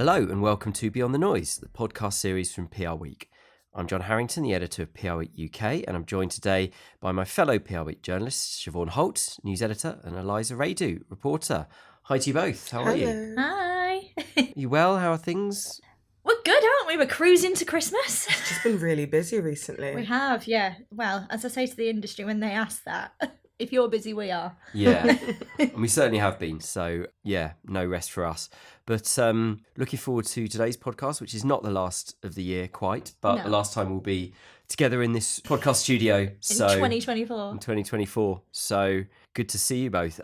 Hello and welcome to Beyond the Noise, the podcast series from PRWeek. I'm John Harrington, the editor of PRWeek UK, and I'm joined today by my fellow PRWeek journalists, Siobhan Holt, news editor, and Eliza Wiredu, reporter. Hi to you both. How are you? Hi. You well? How are things? We're good, aren't we? We're cruising to Christmas. It's just been really busy recently. We have, yeah. Well, as I say to the industry when they ask that, if you're busy, we are. Yeah, and we certainly have been. So, yeah, no rest for us. But looking forward to today's podcast, which is not the last of the year quite, but the last time we'll be together in this podcast studio. In 2024. In 2024. So good to see you both.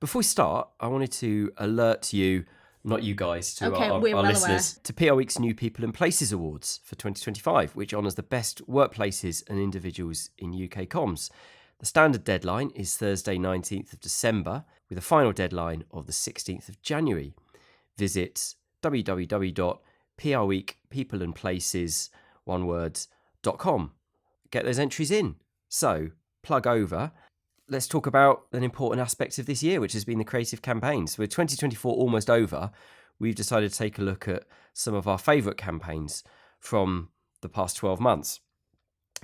Before we start, I wanted to alert you, not you guys, to our listeners, to PRWeek's New People and Places Awards for 2025, which honours the best workplaces and individuals in UK comms. The standard deadline is Thursday 19th of December, with a final deadline of the 16th of January. Visit www.prweekpeopleandplaces.com. Get those entries in. So, plug over. Let's talk about an important aspect of this year, which has been the creative campaigns. With 2024 almost over, we've decided to take a look at some of our favourite campaigns from the past 12 months.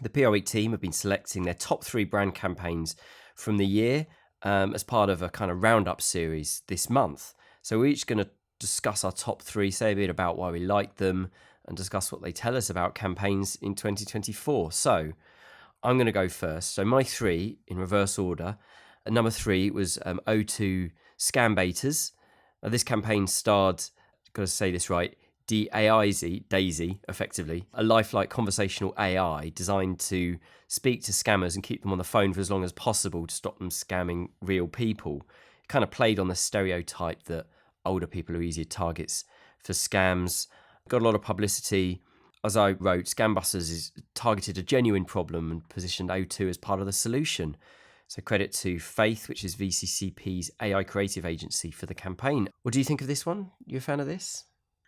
The PRWeek team have been selecting their top 3 brand campaigns from the year as part of a kind of roundup series this month. So we're each going to discuss our top 3, say a bit about why we like them, and discuss what they tell us about campaigns in 2024. So I'm going to go first. So my 3, in reverse order. Number 3 was O2 Scam Baiters. This campaign starred, got to say this right, Daisy, effectively, a lifelike conversational AI designed to speak to scammers and keep them on the phone for as long as possible to stop them scamming real people. It kind of played on the stereotype that older people are easier targets for scams. Got a lot of publicity. As I wrote, Scambusters has targeted a genuine problem and positioned O2 as part of the solution. So credit to Faith, which is VCCP's AI creative agency, for the campaign. What do you think of this one? You a fan of this?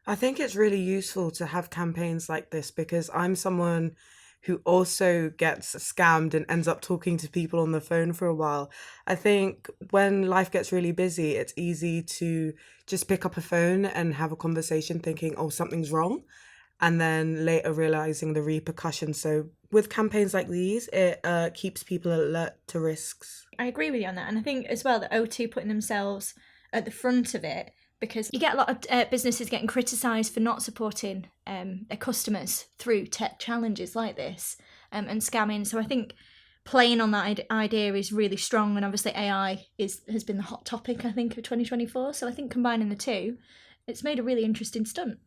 I think it's really useful to have campaigns like this because I'm someone who also gets scammed and ends up talking to people on the phone for a while. I think when life gets really busy, it's easy to just pick up a phone and have a conversation thinking, oh, something's wrong, and then later realizing the repercussions. So with campaigns like these, it keeps people alert to risks. I agree with you on that. And I think as well that O2 putting themselves at the front of it, because you get a lot of businesses getting criticised for not supporting their customers through tech challenges like this and scamming. So I think playing on that idea is really strong, and obviously AI has been the hot topic, I think, of 2024. So I think combining the two, it's made a really interesting stunt.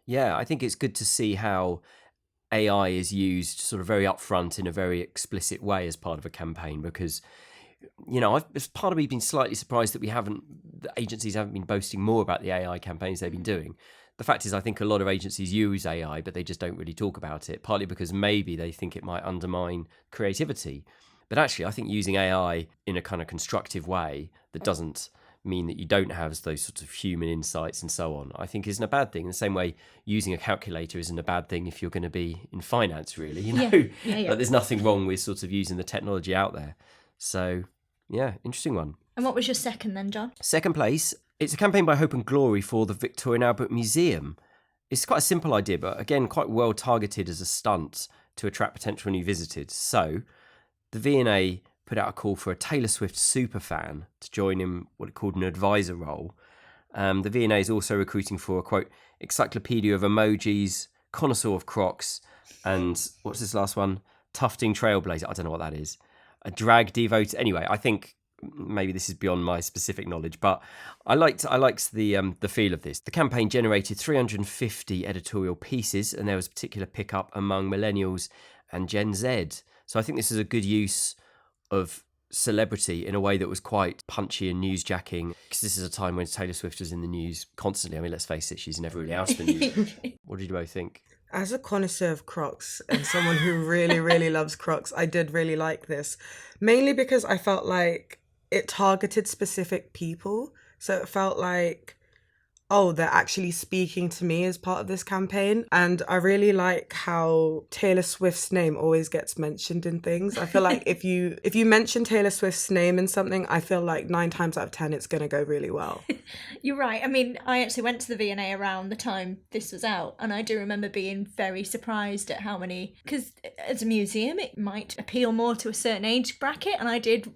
Yeah, I think it's good to see how AI is used sort of very upfront in a very explicit way as part of a campaign, because as part of me been slightly surprised that the agencies haven't been boasting more about the AI campaigns they've been doing. The fact is, I think a lot of agencies use AI, but they just don't really talk about it, partly because maybe they think it might undermine creativity. But actually, I think using AI in a kind of constructive way that doesn't mean that you don't have those sorts of human insights and so on, I think isn't a bad thing. In the same way, using a calculator isn't a bad thing if you're going to be in finance, really. Yeah. Like, there's nothing wrong with sort of using the technology out there. So, yeah, interesting one. And what was your second then, John? Second place, it's a campaign by Hope and Glory for the Victoria and Albert Museum. It's quite a simple idea, but again, quite well targeted as a stunt to attract potential new visitors. So, the V&A put out a call for a Taylor Swift superfan to join in what it called an advisor role. The V&A is also recruiting for a, quote, encyclopedia of emojis, connoisseur of Crocs, and what's this last one? Tufting trailblazer. I don't know what that is. A drag devote. Anyway, I think maybe this is beyond my specific knowledge, but I liked the feel of this. The campaign generated 350 editorial pieces, and there was a particular pickup among millennials and Gen Z. So I think this is a good use of celebrity in a way that was quite punchy and newsjacking, because this is a time when Taylor Swift was in the news constantly. I mean, let's face it, she's never really out of the news. What did you both think? As a connoisseur of Crocs and someone who really, really loves Crocs, I did really like this. Mainly because I felt like it targeted specific people. So it felt like oh, they're actually speaking to me as part of this campaign. And I really like how Taylor Swift's name always gets mentioned in things. I feel like if you mention Taylor Swift's name in something, I feel like 9 times out of 10 it's going to go really well. You're right. I mean, I actually went to the V&A around the time this was out, and I do remember being very surprised at how many, because as a museum it might appeal more to a certain age bracket, and I did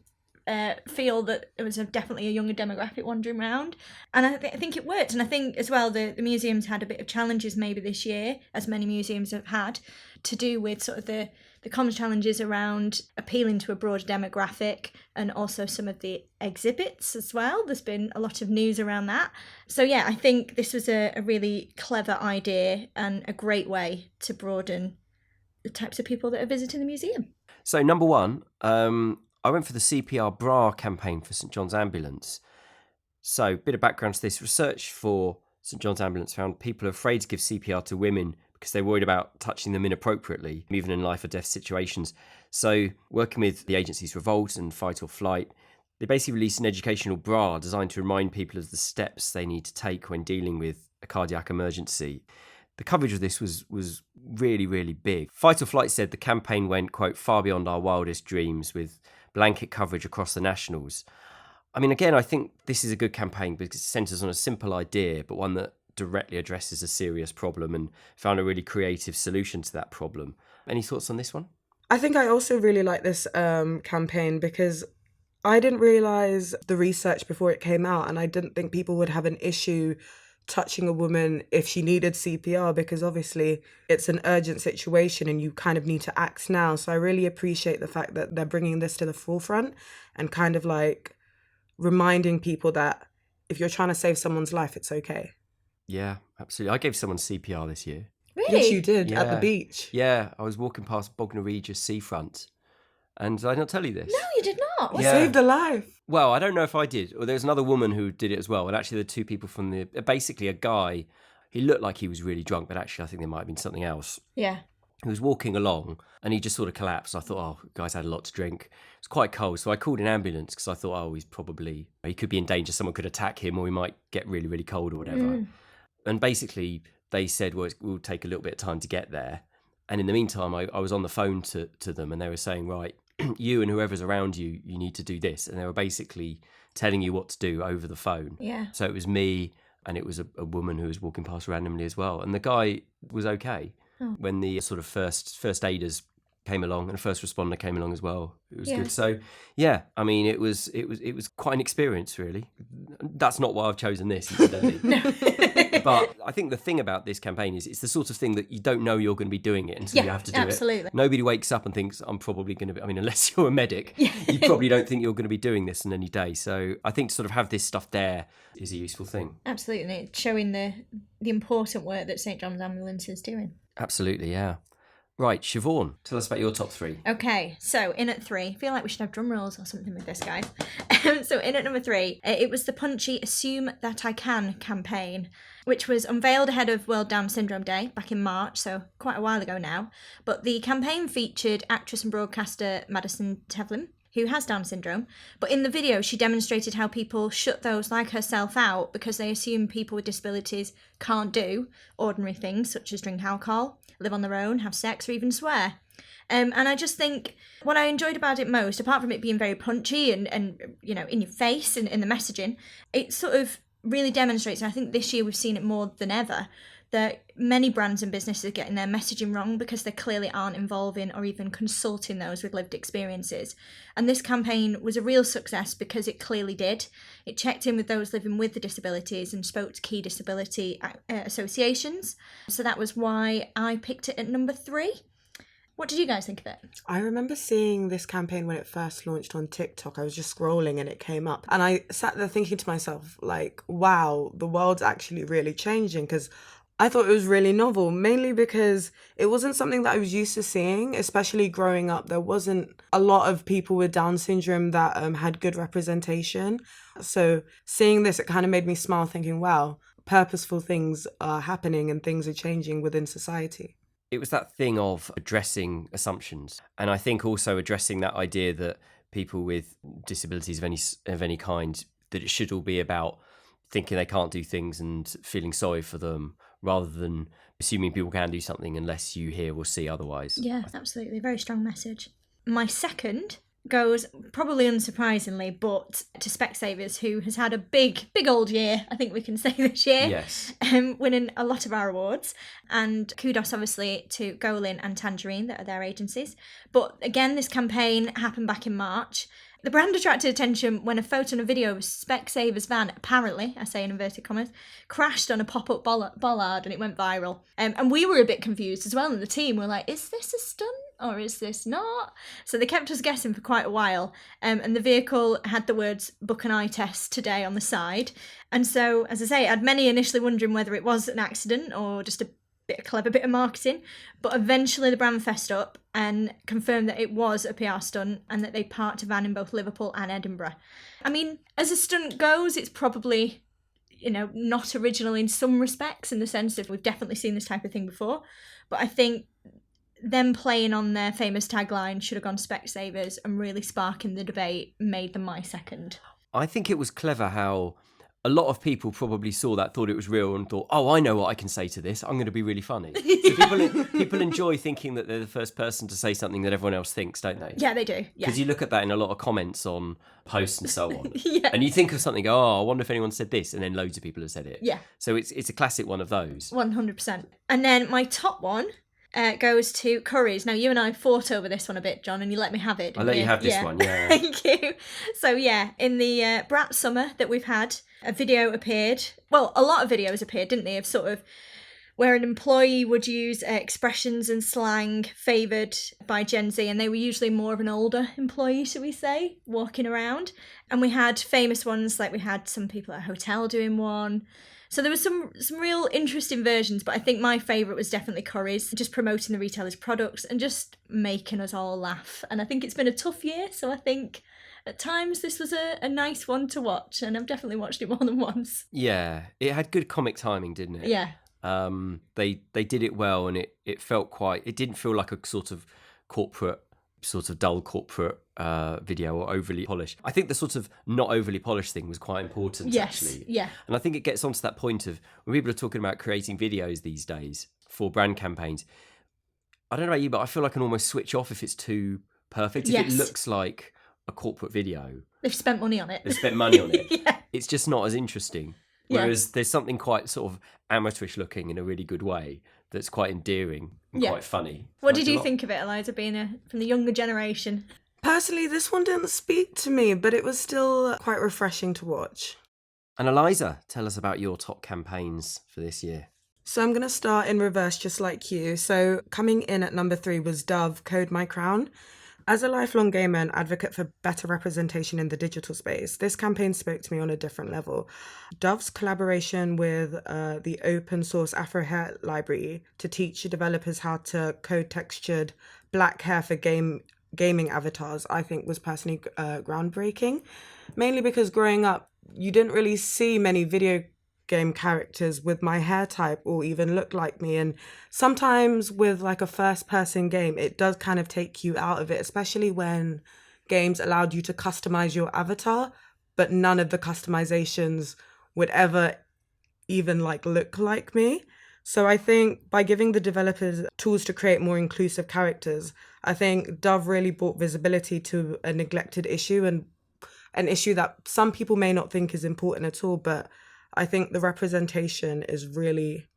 feel that there was definitely a younger demographic wandering around, and I think it worked. And I think as well the museums had a bit of challenges maybe this year, as many museums have had, to do with sort of the common challenges around appealing to a broader demographic, and also some of the exhibits as well. There's been a lot of news around that. So yeah, I think this was a really clever idea and a great way to broaden the types of people that are visiting the museum. So number one, I went for the CPR bra campaign for St John's Ambulance. So, bit of background to this. Research for St John's Ambulance found people are afraid to give CPR to women because they're worried about touching them inappropriately, even in life or death situations. So, working with the agencies Revolt and Fight or Flight, they basically released an educational bra designed to remind people of the steps they need to take when dealing with a cardiac emergency. The coverage of this was really, really big. Fight or Flight said the campaign went, quote, far beyond our wildest dreams, with blanket coverage across the nationals. I mean, again, I think this is a good campaign because it centres on a simple idea, but one that directly addresses a serious problem and found a really creative solution to that problem. Any thoughts on this one? I think I also really like this campaign because I didn't realise the research before it came out, and I didn't think people would have an issue touching a woman if she needed CPR, because obviously it's an urgent situation and you kind of need to act now. So I really appreciate the fact that they're bringing this to the forefront and kind of like reminding people that if you're trying to save someone's life, it's okay. Yeah, absolutely. I gave someone CPR this year. Really? Yes, you did, at the Yeah. beach. Yeah, I was walking past Bognor Regis seafront, and did I not tell you this? No, you did not. You Yeah. saved a life. Well, I don't know if I did. Or there was another woman who did it as well. And actually, the two people from basically a guy, he looked like he was really drunk, but actually I think there might have been something else. Yeah. He was walking along and he just sort of collapsed. I thought, oh, the guy's had a lot to drink. It's quite cold. So I called an ambulance because I thought, oh, he could be in danger. Someone could attack him, or he might get really, really cold or whatever. And basically they said, well, we'll take a little bit of time to get there. And in the meantime, I was on the phone to them, and they were saying, right, you and whoever's around you, you need to do this. And they were basically telling you what to do over the phone. Yeah. So it was me, and it was a woman who was walking past randomly as well. And the guy was okay. Oh. When the sort of first aiders came along and a first responder came along as well, it was good. So yeah, I mean, it was quite an experience, really. That's not why I've chosen this, incidentally. No. But I think the thing about this campaign is it's the sort of thing that you don't know you're going to be doing it until you have to do absolutely. it. Nobody wakes up and thinks, I'm probably going to be, I mean, unless you're a medic, you probably don't think you're going to be doing this on any day. So I think to sort of have this stuff there is a useful thing. Absolutely. And it's showing the important work that St John's Ambulance is doing. Absolutely, yeah. Right, Siobhan, tell us about your top 3. Okay, so in at 3, I feel like we should have drum rolls or something with this, guys. So in at number 3, it was the punchy Assume That I Can campaign, which was unveiled ahead of World Down Syndrome Day back in March, so quite a while ago now. But the campaign featured actress and broadcaster Madison Tevlin, who has Down syndrome, but in the video she demonstrated how people shut those like herself out because they assume people with disabilities can't do ordinary things such as drink alcohol, live on their own, have sex, or even swear. And I just think what I enjoyed about it most, apart from it being very punchy and you know, in your face and in the messaging, it sort of really demonstrates, and I think this year we've seen it more than ever, that many brands and businesses are getting their messaging wrong because they clearly aren't involving or even consulting those with lived experiences. And this campaign was a real success because it clearly did. It checked in with those living with the disabilities and spoke to key disability associations. So that was why I picked it at number 3. What did you guys think of it? I remember seeing this campaign when it first launched on TikTok. I was just scrolling and it came up. And I sat there thinking to myself, like, wow, the world's actually really changing, because I thought it was really novel, mainly because it wasn't something that I was used to seeing, especially growing up. There wasn't a lot of people with Down syndrome that had good representation. So seeing this, it kind of made me smile, thinking, wow, purposeful things are happening and things are changing within society. It was that thing of addressing assumptions. And I think also addressing that idea that people with disabilities of any kind, that it should all be about thinking they can't do things and feeling sorry for them, rather than assuming people can do something unless you hear or see otherwise. Yeah, absolutely. Very strong message. My second goes, probably unsurprisingly, but to Specsavers, who has had a big old year, I think we can say this year. Yes. Winning a lot of our awards. And kudos, obviously, to Golin and Tangerine, that are their agencies. But again, this campaign happened back in March. The brand attracted attention when a photo and a video of Specsavers van, apparently, I say in inverted commas, crashed on a pop-up bollard and it went viral. And we were a bit confused as well, and the team were like, is this a stunt or is this not? So they kept us guessing for quite a while. And the vehicle had the words "book an eye test today" on the side. And so, as I say, I had many initially wondering whether it was an accident or just a clever bit of marketing, but eventually the brand fessed up and confirmed that it was a PR stunt and that they parked a van in both Liverpool and Edinburgh. I mean, as a stunt goes, it's probably, not original in some respects, in the sense that we've definitely seen this type of thing before, but I think them playing on their famous tagline, "Should have gone Specsavers," and really sparking the debate made them my second. I think it was clever how a lot of people probably saw that, thought it was real, and thought, "Oh, I know what I can say to this. I'm going to be really funny." So people enjoy thinking that they're the first person to say something that everyone else thinks, don't they? Yeah, they do. Yeah. Because you look at that in a lot of comments on posts and so on, Yeah. and you think of something, "Oh, I wonder if anyone said this," and then loads of people have said it. Yeah. So it's a classic one of those. 100%. And then my top one goes to Currys. Now, you and I fought over this one a bit, John, and you let me have it. I'll let you have this Yeah. one, yeah. Thank you. So, yeah, in the Brat summer that we've had, a video appeared. Well, a lot of videos appeared, didn't they, of sort of where an employee would use expressions and slang favoured by Gen Z, and they were usually more of an older employee, shall we say, walking around. And we had famous ones, like we had some people at a hotel doing one. So there was some real interesting versions, but I think my favourite was definitely Currys, just promoting the retailer's products and just making us all laugh. And I think it's been a tough year, so I think at times this was a nice one to watch, and I've definitely watched it more than once. Yeah, it had good comic timing, didn't it? Yeah. They did it well, and it felt it didn't feel like a sort of dull corporate video or overly polished. I think the sort of not overly polished thing was quite important, actually. Yeah. And I think it gets onto that point of when people are talking about creating videos these days for brand campaigns, I don't know about you, but I feel like I can almost switch off if it's too perfect. If it looks like a corporate video, They've spent money on it. Yeah. It's just not as interesting. Whereas there's something quite sort of amateurish looking in a really good way that's quite endearing and quite funny. What did you think of it, Eliza, being from the younger generation? Personally, this one didn't speak to me, but it was still quite refreshing to watch. And Eliza, tell us about your top campaigns for this year. So I'm going to start in reverse, just like you. So coming in at number 3 was Dove, Code My Crown. As a lifelong gamer and advocate for better representation in the digital space, this campaign spoke to me on a different level. Dove's collaboration with the open source Afro Hair library to teach developers how to code textured black hair for gaming avatars, I think was personally groundbreaking. Mainly because growing up, you didn't really see many video game characters with my hair type or even look like me, and sometimes with like a first person game it does kind of take you out of it, especially when games allowed you to customize your avatar but none of the customizations would ever even like look like me. So I think by giving the developers tools to create more inclusive characters, I think Dove really brought visibility to a neglected issue, and an issue that some people may not think is important at all, but I think the representation is really,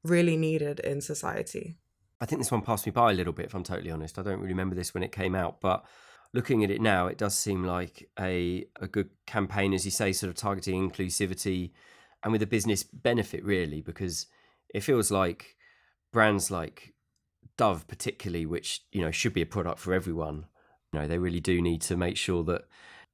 really needed in society. I think this one passed me by a little bit, if I'm totally honest. I don't really remember this when it came out, but looking at it now, it does seem like a good campaign, as you say, sort of targeting inclusivity and with a business benefit, really, because it feels like brands like Dove particularly, which, should be a product for everyone, they really do need to make sure that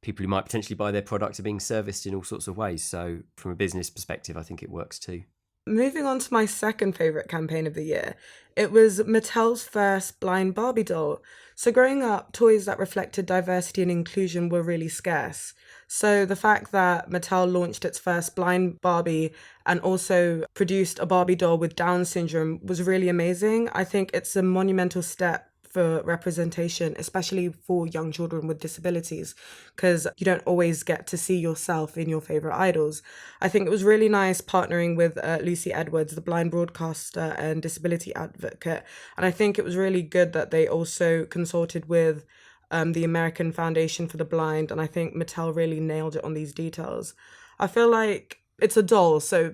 people who might potentially buy their product are being serviced in all sorts of ways. So from a business perspective, I think it works too. Moving on to my second favourite campaign of the year, it was Mattel's first blind Barbie doll. So growing up, toys that reflected diversity and inclusion were really scarce. So the fact that Mattel launched its first blind Barbie and also produced a Barbie doll with Down syndrome was really amazing. I think it's a monumental step for representation, especially for young children with disabilities, because you don't always get to see yourself in your favourite idols. I think it was really nice partnering with Lucy Edwards, the blind broadcaster and disability advocate. And I think it was really good that they also consulted with the American Foundation for the Blind. And I think Mattel really nailed it on these details. I feel like it's a doll, so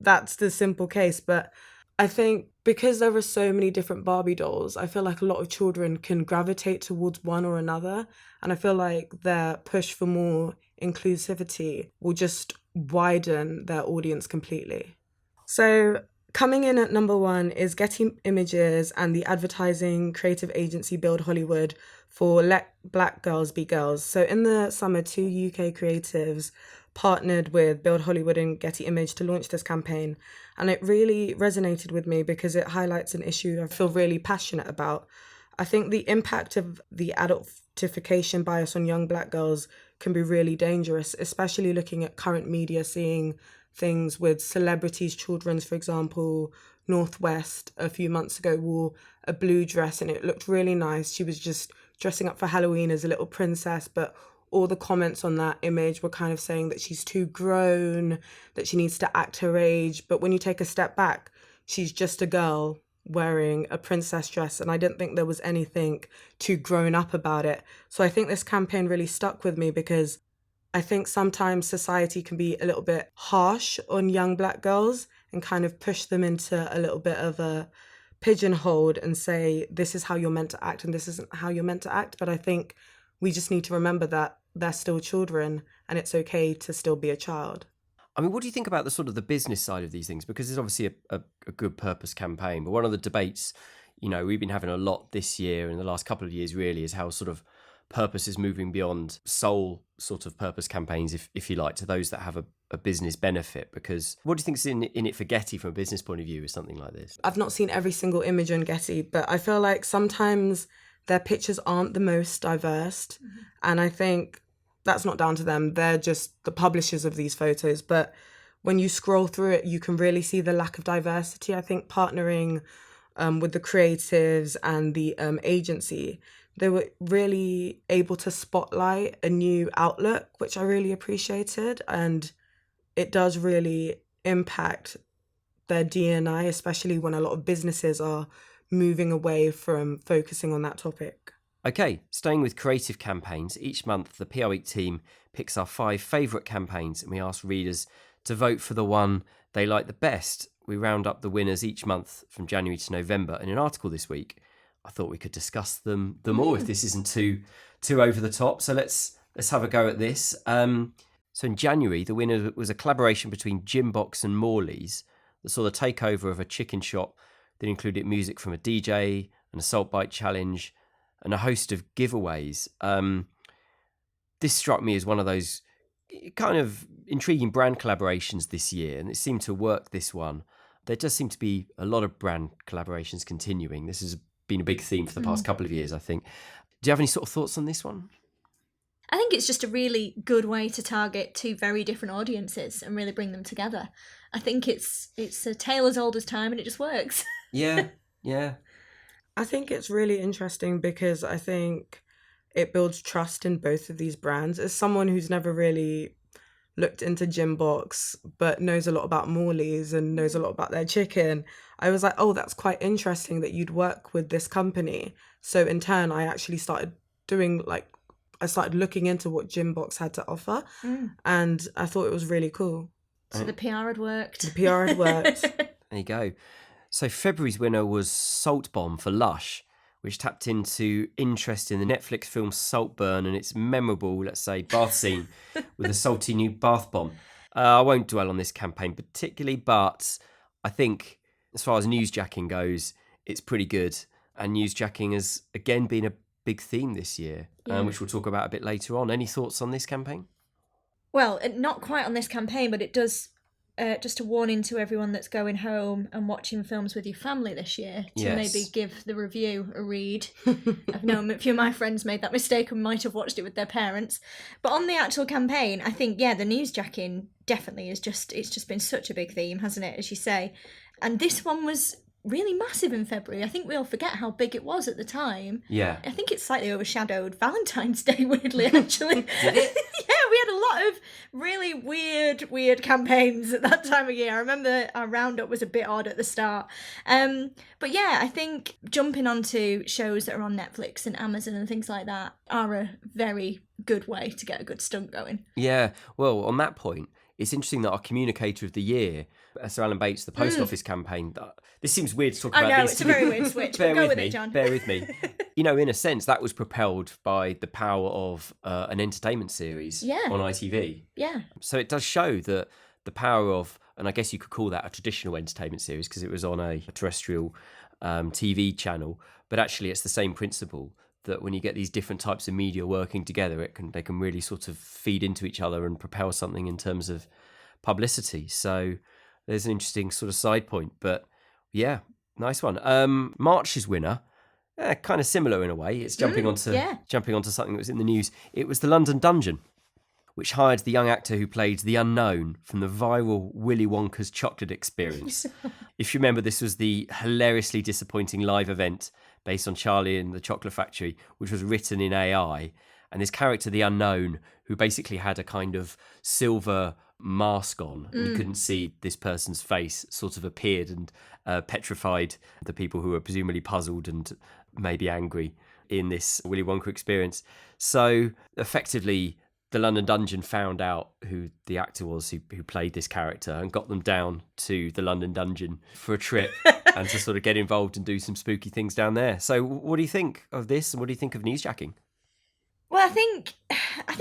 that's the simple case. But I think because there are so many different Barbie dolls, I feel like a lot of children can gravitate towards one or another. And I feel like their push for more inclusivity will just widen their audience completely. So coming in at number 1 is Getty Images and the advertising creative agency Build Hollywood for Let Black Girls Be Girls. So in the summer, 2 UK creatives partnered with Build Hollywood and Getty Image to launch this campaign. And it really resonated with me because it highlights an issue I feel really passionate about. I think the impact of the adultification bias on young Black girls can be really dangerous, especially looking at current media, seeing things with celebrities' children's, for example. Northwest a few months ago wore a blue dress and it looked really nice. She was just dressing up for Halloween as a little princess, but all the comments on that image were kind of saying that she's too grown, that she needs to act her age. But when you take a step back, she's just a girl wearing a princess dress, and I didn't think there was anything too grown up about it. So I think this campaign really stuck with me because I think sometimes society can be a little bit harsh on young Black girls and kind of push them into a little bit of a pigeonhole and say, this is how you're meant to act and this isn't how you're meant to act. But I think we just need to remember that they're still children and it's okay to still be a child. I mean, what do you think about the sort of the business side of these things? Because it's obviously a good purpose campaign, but one of the debates, we've been having a lot this year, in the last couple of years really, is how sort of purpose is moving beyond sole sort of purpose campaigns, if you like, to those that have a business benefit. Because what do you think is in it for Getty from a business point of view with something like this? I've not seen every single image on Getty, but I feel like sometimes their pictures aren't the most diverse. Mm-hmm. And I think that's not down to them. They're just the publishers of these photos. But when you scroll through it, you can really see the lack of diversity. I think partnering with the creatives and the agency, they were really able to spotlight a new outlook, which I really appreciated. And it does really impact their D&I, especially when a lot of businesses are moving away from focusing on that topic. Okay, staying with creative campaigns, each month the PRWeek team picks our 5 favourite campaigns and we ask readers to vote for the one they like the best. We round up the winners each month from January to November. In an article this week, I thought we could discuss them all if this isn't too over the top. So let's have a go at this. So in January, the winner was a collaboration between Gymbox and Morley's that saw the takeover of a chicken shop that included music from a DJ, an assault bike challenge, and a host of giveaways. This struck me as one of those kind of intriguing brand collaborations this year, and it seemed to work, this one. There does seem to be a lot of brand collaborations continuing. This has been a big theme for the past couple of years, I think. Do you have any sort of thoughts on this one? I think it's just a really good way to target 2 very different audiences and really bring them together. I think it's a tale as old as time and it just works. Yeah. I think it's really interesting because I think it builds trust in both of these brands. As someone who's never really looked into Gymbox but knows a lot about Morley's and knows a lot about their chicken, I was like, oh, that's quite interesting that you'd work with this company. So in turn, I actually started looking into what Gymbox had to offer, and I thought it was really cool. So the PR had worked. The PR had worked. There you go. So February's winner was Saltbomb for Lush, which tapped into interest in the Netflix film Saltburn and its memorable, let's say, bath scene with a salty new bath bomb. I won't dwell on this campaign particularly, but I think as far as newsjacking goes, it's pretty good. And newsjacking has again been a big theme this year, which we'll talk about a bit later on. Any thoughts on this campaign? Well, not quite on this campaign, but it does, just a warning to everyone that's going home and watching films with your family this year to maybe give the review a read. I've known a few of my friends made that mistake and might have watched it with their parents. But on the actual campaign, I think, the newsjacking definitely it's just been such a big theme, hasn't it, as you say. And this one was really massive in February. I think we all forget how big it was at the time. Yeah. I think it slightly overshadowed Valentine's Day, weirdly, actually. Did it? Yeah, we had a lot of really weird campaigns at that time of year. I remember our roundup was a bit odd at the start. But yeah, I think jumping onto shows that are on Netflix and Amazon and things like that are a very good way to get a good stunt going. Yeah. Well, on that point, it's interesting that our communicator of the year, Sir Alan Bates, the post office campaign, this seems weird to talk about. I know, these it's a very weird switch, but go with it, John. Bear with me. You know, in a sense, that was propelled by the power of an entertainment series on ITV. Yeah. So it does show that the power of, and I guess you could call that a traditional entertainment series because it was on a terrestrial TV channel, but actually it's the same principle, that when you get these different types of media working together, they can really sort of feed into each other and propel something in terms of publicity. So there's an interesting sort of side point, but yeah, nice one. March's winner, kind of similar in a way. It's jumping onto something that was in the news. It was the London Dungeon, which hired the young actor who played the unknown from the viral Willy Wonka's chocolate experience. If you remember, this was the hilariously disappointing live event based on Charlie and the Chocolate Factory, which was written in AI. And this character, the unknown, who basically had a kind of silver mask on, and you couldn't see this person's face, sort of appeared and petrified the people who were presumably puzzled and maybe angry in this Willy Wonka experience. So effectively, the London Dungeon found out who the actor was who played this character and got them down to the London Dungeon for a trip and to sort of get involved and do some spooky things down there. So what do you think of this, and what do you think of Newsjacking? Well, I think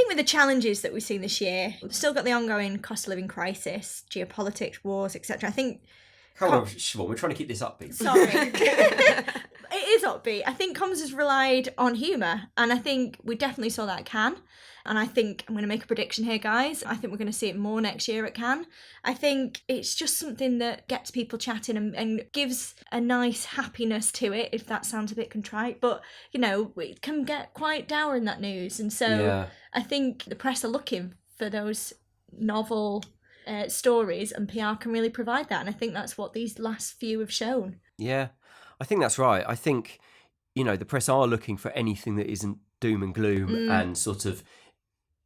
with the challenges that we've seen this year, we've still got the ongoing cost of living crisis, geopolitics, wars, etc. I think... Come on, Siobhan, we're trying to keep this upbeat. Sorry. It is upbeat. I think comms has relied on humour, and I think we definitely saw that at Cannes. And I think, I'm going to make a prediction here, guys, I think we're going to see it more next year at Cannes. I think it's just something that gets people chatting and gives a nice happiness to it, if that sounds a bit contrite. But, you know, it can get quite dour in that news. And so I think the press are looking for those novel stories, and PR can really provide that. And I think that's what these last few have shown. Yeah, I think that's right. I think, you know, the press are looking for anything that isn't doom and gloom and sort of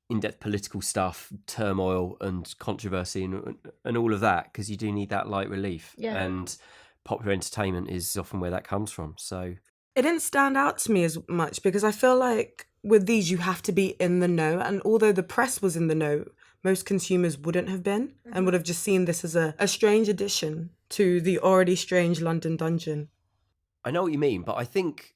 in-depth political stuff, turmoil and controversy and all of that, because you do need that light relief. Yeah. And popular entertainment is often where that comes from. So it didn't stand out to me as much because I feel like with these you have to be in the know, and although the press was in the know, most consumers wouldn't have been and would have just seen this as a strange addition to the already strange London Dungeon. I know what you mean, but I think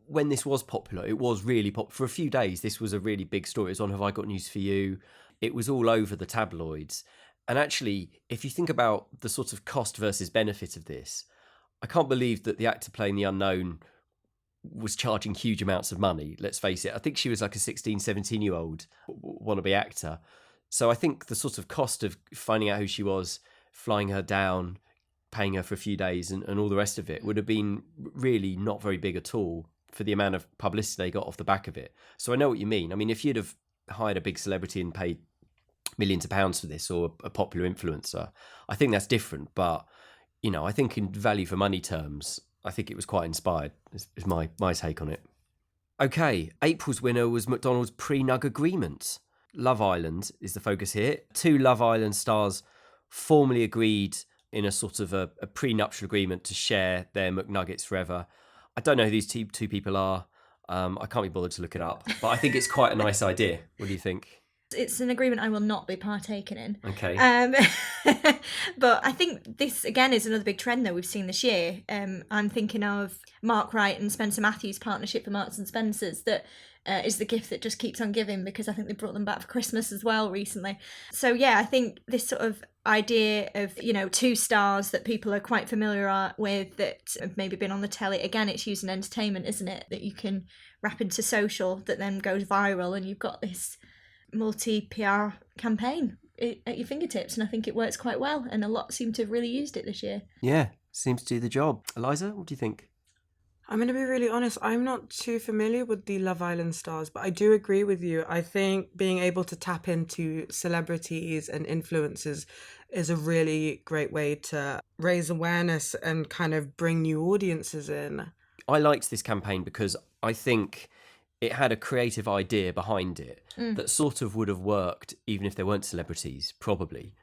when this was popular, it was really popular. For a few days, this was a really big story. It was on Have I Got News For You? It was all over the tabloids. And actually, if you think about the sort of cost versus benefit of this, I can't believe that the actor playing the unknown was charging huge amounts of money. Let's face it. I think she was like a 16, 17-year-old wannabe actor. So I think the sort of cost of finding out who she was, flying her down, paying her for a few days and all the rest of it would have been really not very big at all for the amount of publicity they got off the back of it. So I know what you mean. I mean, if you'd have hired a big celebrity and paid millions of pounds for this, or a popular influencer, I think that's different. But, you know, I think in value for money terms, I think it was quite inspired, is my take on it. Okay, April's winner was McDonald's pre-nug agreement. Love Island is the focus here. 2 Love Island stars formally agreed in a sort of a prenuptial agreement to share their McNuggets forever. I don't know who these two people are. I can't be bothered to look it up, but I think it's quite a nice idea. What do you think? It's an agreement I will not be partaking in. Okay. But I think this, again, is another big trend that we've seen this year. I'm thinking of Mark Wright and Spencer Matthews' partnership for Marks and Spencer's that is the gift that just keeps on giving, because I think they brought them back for Christmas as well recently. So yeah, I think this sort of idea of, you know, 2 stars that people are quite familiar with that have maybe been on the telly, again, it's used in entertainment, isn't it, that you can wrap into social that then goes viral, and you've got this multi-PR campaign at your fingertips, and I think it works quite well, and a lot seem to have really used it this year. Yeah, seems to do the job. Eliza, what do you think? I'm going to be really honest. I'm not too familiar with the Love Island stars, but I do agree with you. I think being able to tap into celebrities and influencers is a really great way to raise awareness and kind of bring new audiences in. I liked this campaign because I think it had a creative idea behind it that sort of would have worked even if there weren't celebrities, probably.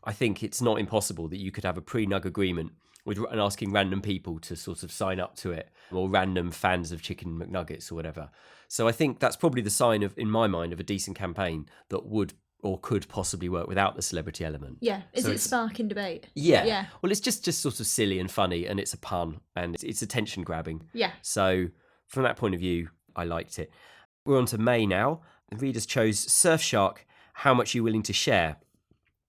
I think it's not impossible that you could have a pre-nug agreement and asking random people to sort of sign up to it, or random fans of chicken McNuggets or whatever. So I think that's probably the sign of, in my mind, of a decent campaign that would or could possibly work without the celebrity element. Yeah. Is it sparking debate? Yeah. Well, it's just sort of silly and funny, and it's a pun, and it's attention grabbing. Yeah. So from that point of view, I liked it. We're on to May now. The readers chose Surfshark, How Much Are You Willing to Share?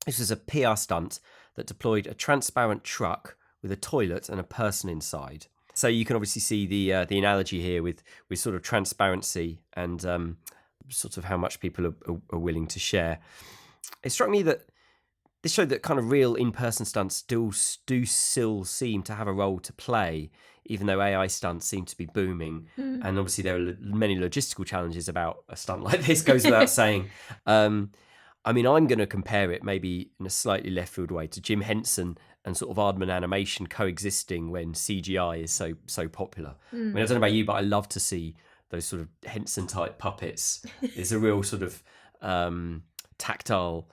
This was a PR stunt that deployed a transparent truck with a toilet and a person inside. So you can obviously see the analogy here with sort of transparency and sort of how much people are willing to share. It struck me that this showed that kind of real in-person stunts do still seem to have a role to play, even though AI stunts seem to be booming. And obviously there are many logistical challenges about a stunt like this, goes without saying. I mean, I'm going to compare it maybe in a slightly left field way to Jim Henson and sort of Aardman animation coexisting when CGI is so popular. I mean, I don't know about you, but I love to see those sort of Henson type puppets. There's a real sort of tactile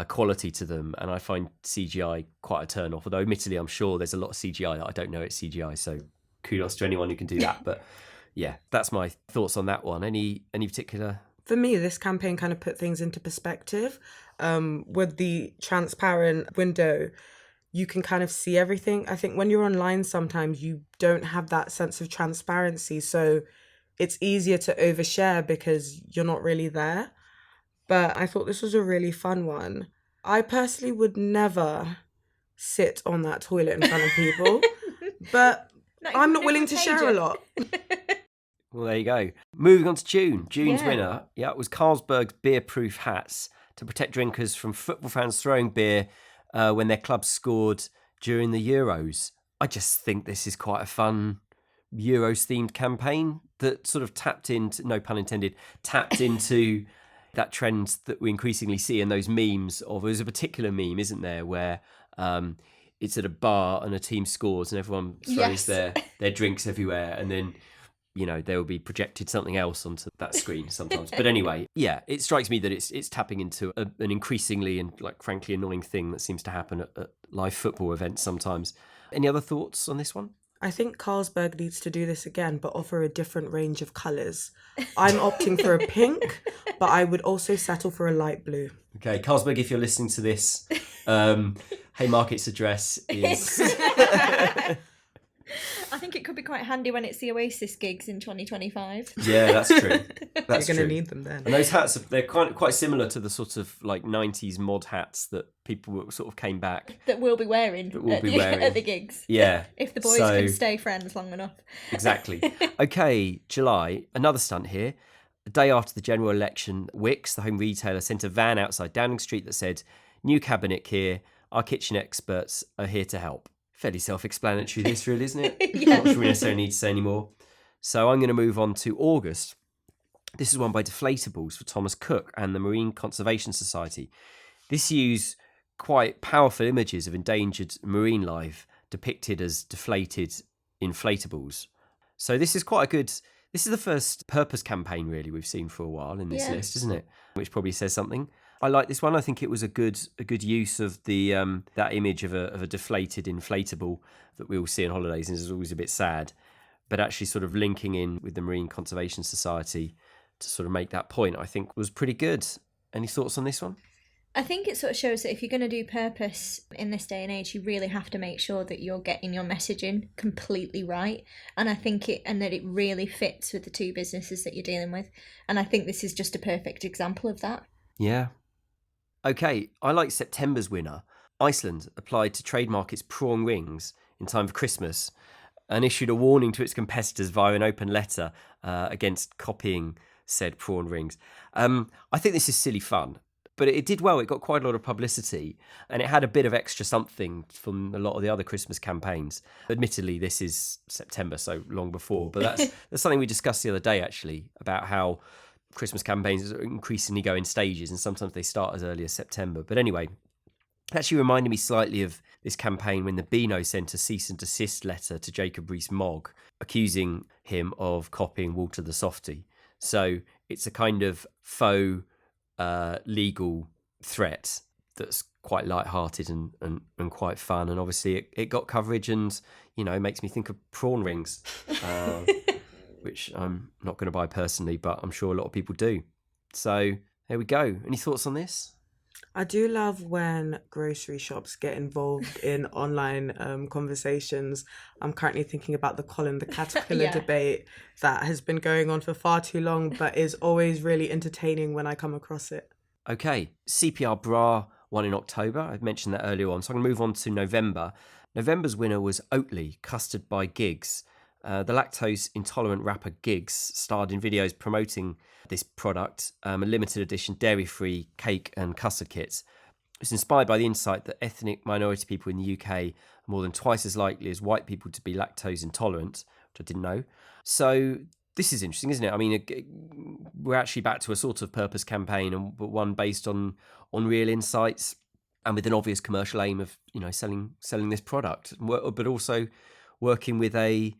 quality to them, and I find CGI quite a turn off. Although admittedly, I'm sure there's a lot of CGI that I don't know it's CGI. So kudos to anyone who can do that. But yeah, that's my thoughts on that one. Any particular? For me, this campaign kind of put things into perspective. With the transparent window, you can kind of see everything. I think when you're online, sometimes you don't have that sense of transparency. So it's easier to overshare because you're not really there. But I thought this was a really fun one. I personally would never sit on that toilet in front of people, but I'm not willing to share a lot. Well, there you go. Moving on to June. June's winner, it was Carlsberg's beer-proof hats to protect drinkers from football fans throwing beer when their club scored during the Euros. I just think this is quite a fun Euros-themed campaign that sort of tapped into, no pun intended, tapped into that trend that we increasingly see in those memes of, there's a particular meme, isn't there, where it's at a bar and a team scores and everyone throws their drinks everywhere, and then there will be projected something else onto that screen sometimes. But anyway, yeah, it strikes me that it's tapping into an increasingly and frankly annoying thing that seems to happen at live football events sometimes. Any other thoughts on this one? I think Carlsberg needs to do this again, but offer a different range of colours. I'm opting for a pink, but I would also settle for a light blue. Okay, Carlsberg, if you're listening to this, Haymarket's address is... I think it could be quite handy when it's the Oasis gigs in 2025. Yeah, that's true. You're going to need them then. And those hats, they're quite similar to the sort of 90s mod hats that people sort of came back. That we'll be wearing at the gigs. Yeah. If the boys can stay friends long enough. Exactly. Okay, July, another stunt here. The day after the general election, Wickes, the home retailer, sent a van outside Downing Street that said, "New cabinet here, our kitchen experts are here to help." Fairly self-explanatory this, really, isn't it? Yeah. Not sure we necessarily need to say any more. So I'm going to move on to August. This is one by Deflatables for Thomas Cook and the Marine Conservation Society. This used quite powerful images of endangered marine life depicted as deflated inflatables. So this is quite a good... This is the first purpose campaign, really, we've seen for a while in this list, isn't it? Which probably says something. I like this one. I think it was a good use of the that image of a deflated inflatable that we all see on holidays, and is always a bit sad. But actually, sort of linking in with the Marine Conservation Society to sort of make that point, I think was pretty good. Any thoughts on this one? I think it sort of shows that if you're going to do purpose in this day and age, you really have to make sure that you're getting your messaging completely right. And I think that it really fits with the two businesses that you're dealing with. And I think this is just a perfect example of that. Yeah. Okay, I like September's winner. Iceland applied to trademark its prawn rings in time for Christmas and issued a warning to its competitors via an open letter against copying said prawn rings. I think this is silly fun. But it did well. It got quite a lot of publicity, and it had a bit of extra something from a lot of the other Christmas campaigns. Admittedly, this is September, so long before, but that's something we discussed the other day, actually, about how Christmas campaigns increasingly go in stages, and sometimes they start as early as September. But anyway, it actually reminded me slightly of this campaign when the Beano sent a cease and desist letter to Jacob Rees-Mogg, accusing him of copying Walter the Softie. So it's a kind of faux legal threat that's quite light-hearted and quite fun. And obviously it got coverage, and, you know, makes me think of prawn rings, which I'm not going to buy personally, but I'm sure a lot of people do. So there we go. Any thoughts on this? I do love when grocery shops get involved in online conversations. I'm currently thinking about the Colin the Caterpillar debate that has been going on for far too long, but is always really entertaining when I come across it. Okay, CPR Bra won in October. I mentioned that earlier on. So I'm going to move on to November. November's winner was Oatly, custard by Giggs. The lactose intolerant rapper Giggs starred in videos promoting this product, a limited edition dairy-free cake and custard kits. It's inspired by the insight that ethnic minority people in the UK are more than twice as likely as white people to be lactose intolerant, which I didn't know. So this is interesting, isn't it? I mean, we're actually back to a sort of purpose campaign, but one based on real insights and with an obvious commercial aim of, you know, selling this product, but also working with a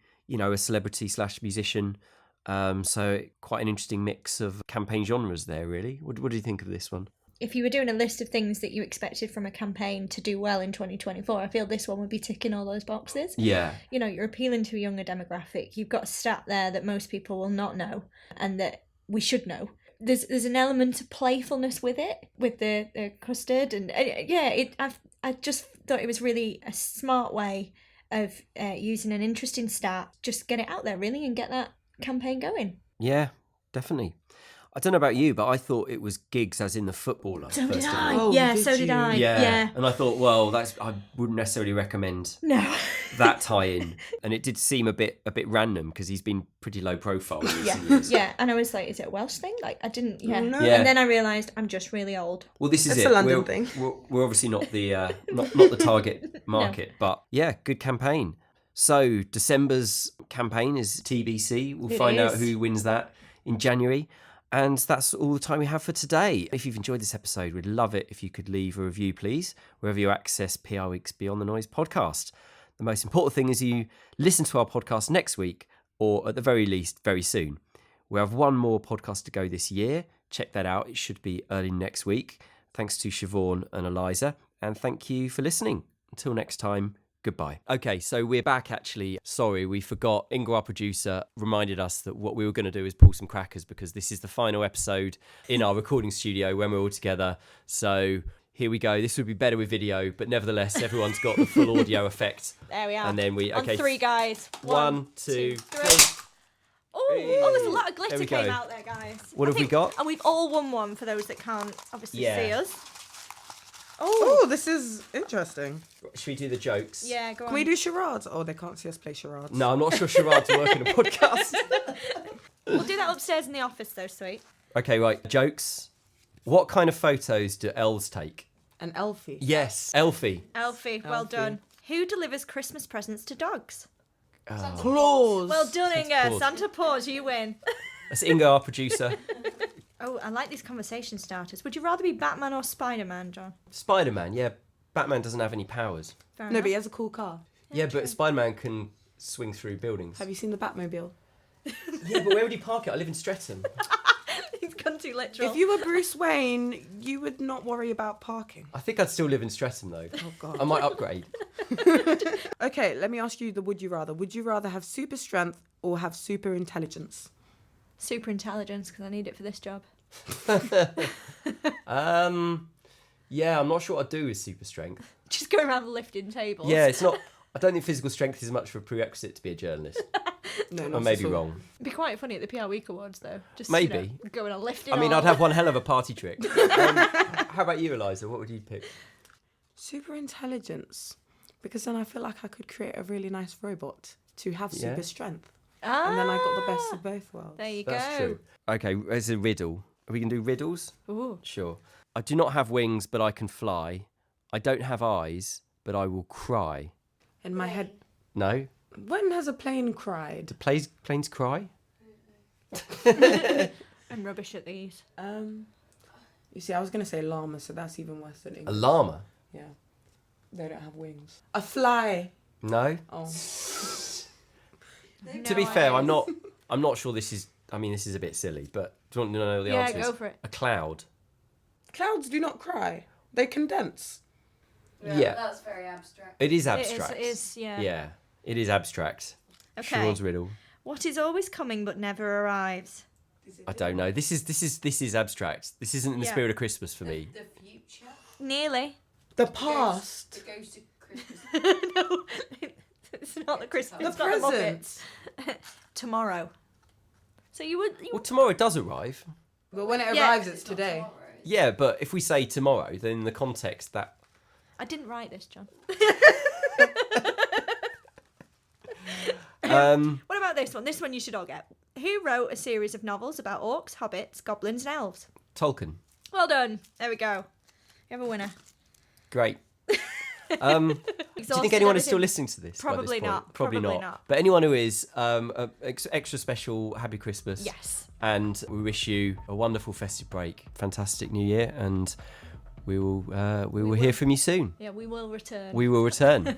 celebrity / musician. So quite an interesting mix of campaign genres there, really. What do you think of this one? If you were doing a list of things that you expected from a campaign to do well in 2024, I feel this one would be ticking all those boxes. Yeah. You know, you're appealing to a younger demographic. You've got a stat there that most people will not know and that we should know. There's an element of playfulness with it, with the custard. And I just thought it was really a smart way of using an interesting stat, just get it out there really and get that campaign going. Yeah, definitely. I don't know about you, but I thought it was Giggs as in the footballer. So did I. Oh, yeah, did so did you? I. Yeah. And I thought, well, I wouldn't necessarily recommend that tie-in. And it did seem a bit random because he's been pretty low profile in recent years. Yeah, and I was like, is it a Welsh thing? Like, I didn't, No. Yeah. And then I realised I'm just really old. Well, this is It's it. a London thing. We're obviously not the not the target market, but yeah, good campaign. So December's campaign is TBC. We'll find out who wins that in January. And that's all the time we have for today. If you've enjoyed this episode, we'd love it if you could leave a review, please, wherever you access PR Week's Beyond the Noise podcast. The most important thing is you listen to our podcast next week, or at the very least, very soon. We have one more podcast to go this year. Check that out. It should be early next week. Thanks to Siobhan and Eliza. And thank you for listening. Until next time, goodbye. Okay, so we're back, actually. Sorry, we forgot. Inga, our producer, reminded us that what we were going to do is pull some crackers because this is the final episode in our recording studio when we're all together. So here we go. This would be better with video, but nevertheless, everyone's got the full audio effect. There we are. And then we... Okay. On three, guys. 1, 2, 3. Oh, there's a lot of glitter There we came go. out there, guys. What have we got? And we've all won one for those that can't obviously see us. Oh, this is interesting. Should we do the jokes? Yeah, go on. Can we do charades? Oh, they can't see us play charades. No, I'm not sure charades work in a podcast. We'll do that upstairs in the office, though, sweet. Okay, right. Jokes. What kind of photos do elves take? An elfie. Yes, Elfie. Elfie, well Elfie. done. Who delivers Christmas presents to dogs? Claws. Well done, Santa Inga. Claus. Santa Paws, you win. That's Inga, our producer. Oh, I like these conversation starters. Would you rather be Batman or Spider-Man, John? Spider-Man, yeah. Batman doesn't have any powers. Fair No, enough. but he has a cool car. Yeah, but Spider-Man can swing through buildings. Have you seen the Batmobile? Yeah, but where would he park it? I live in Streatham. He's gone too literal. If you were Bruce Wayne, you would not worry about parking. I think I'd still live in Streatham, though. Oh, God. I might upgrade. Okay, let me ask you the would you rather. Would you rather have super strength or have super intelligence? Super intelligence, because I need it for this job. Yeah, I'm not sure what I'd do with super strength. Just go around lifting tables. Yeah, it's not... I don't think physical strength is much of a prerequisite to be a journalist. No, I not may at be all. wrong. It'd be quite funny at the PR Week Awards, though. Just Maybe. Going on lifting. I mean, all- I'd have one hell of a party trick. How about you, Eliza? What would you pick? Super intelligence. Because then I feel like I could create a really nice robot to have super Yeah. strength. Ah, And then I got the best of both worlds. There you That's go. true. Okay, there's a riddle. Are we going to do riddles? Ooh. Sure. I do not have wings, but I can fly. I don't have eyes, but I will cry. In my head, No? when has a plane cried? Do planes cry? I'm rubbish at these. You see, I was going to say llama, so that's even worse than A English. llama? Yeah. They don't have wings. A fly. No? Oh. To be fair, I'm not sure this is... I mean, this is a bit silly, but do you want to know the answer? Yeah, go for it. A cloud. Clouds do not cry. They condense. Yeah. That's very abstract. It is abstract. It is, yeah. Yeah, it is abstract. Okay. Siobhan's riddle. What is always coming but never arrives? I don't know. This is abstract. This isn't in the Yeah. spirit of Christmas for me. The future. Nearly. The past. The ghost of Christmas. No, it's not the Christmas. The It's not the presents. Muppets. Tomorrow. So you would. Well, tomorrow does arrive. But when it Yeah. arrives, it's today. Yeah, but if we say tomorrow, then in the context that... I didn't write this, John. What about this one? This one you should all get. Who wrote a series of novels about orcs, hobbits, goblins, and elves? Tolkien. Well done. There we go. You have a winner. Great. Do you think anyone is still listening to this? by this Probably point? not. Probably Probably not. not. But anyone who is, extra special, happy Christmas. Yes. And we wish you a wonderful festive break, fantastic New Year, and we will hear from you soon. Yeah, we will return. We will return.